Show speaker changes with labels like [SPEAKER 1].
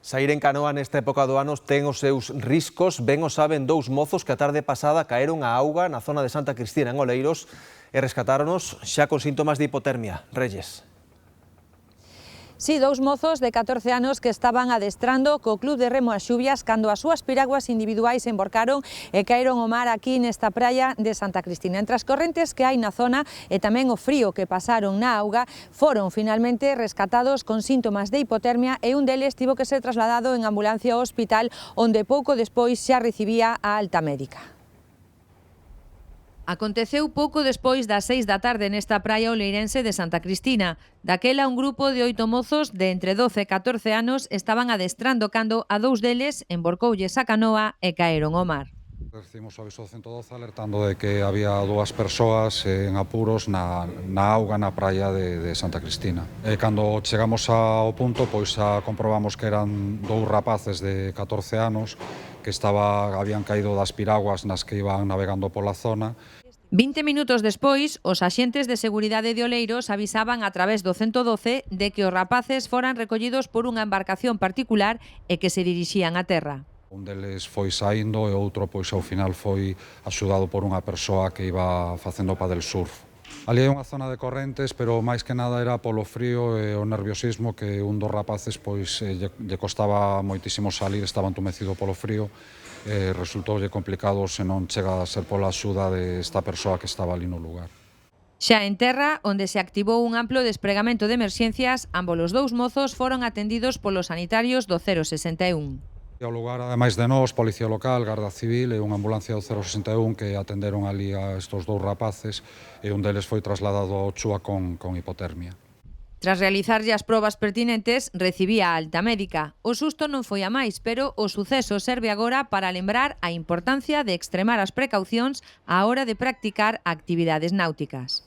[SPEAKER 1] Saír en canoa nesta época do ano ten os seus riscos. Ben o saben dous mozos que a tarde pasada caeron á auga na zona de Santa Cristina, en Oleiros, e rescatáronos xa con síntomas de hipotermia. Reyes.
[SPEAKER 2] Sí, dous mozos de 14 anos que estaban adestrando co Club de Remo As Xubias cando as súas piraguas individuais se emborcaron e caeron ao mar aquí nesta praia de Santa Cristina. Entre as correntes que hai na zona e tamén o frío que pasaron na auga, foron finalmente rescatados con síntomas de hipotermia e un deles tivo que ser trasladado en ambulancia ao hospital, onde pouco despois xa recibía a alta médica. Aconteceu pouco despois das 6 da tarde nesta praia oleirense de Santa Cristina. Daquela, un grupo de 8 mozos de entre 12 e 14 anos estaban adestrando cando a dous deles emborcoulles a canoa e caeron ao mar.
[SPEAKER 3] Recibimos o aviso do 112 alertando de que había dúas persoas en apuros na auga na praia de Santa Cristina. E cando chegamos ao punto, pois comprobamos que eran dous rapaces de 14 anos que habían caído das piraguas nas que iban navegando pola zona.
[SPEAKER 2] 20 minutos despois, os axentes de seguridade de Oleiros avisaban a través do 112 de que os rapaces foran recollidos por unha embarcación particular e que se dirixían a terra.
[SPEAKER 3] Un deles foi saindo e outro, pois, ao final foi axudado por unha persoa que iba facendo paddle surf. Ali é unha zona de correntes, pero máis que nada era polo frío e o nerviosismo que un dos rapaces pois lle costaba moitísimo salir, estaba entumecido polo frío e resultoulle complicado se non chega a ser pola axuda desta persoa que estaba ali no lugar.
[SPEAKER 2] Xa en terra, onde se activou un amplo despregamento de emerxencias, ambos os dous mozos foron atendidos polos sanitarios do 061.
[SPEAKER 3] Ao lugar, ademais de nós, Policía Local, Garda Civil e unha ambulancia do 061 que atenderon ali a estos dous rapaces e un deles foi trasladado ao Chúa con hipotermia.
[SPEAKER 2] Tras realizarlle as probas pertinentes, recibía a alta médica. O susto non foi a máis, pero o suceso serve agora para lembrar a importancia de extremar as precaucións á hora de practicar actividades náuticas.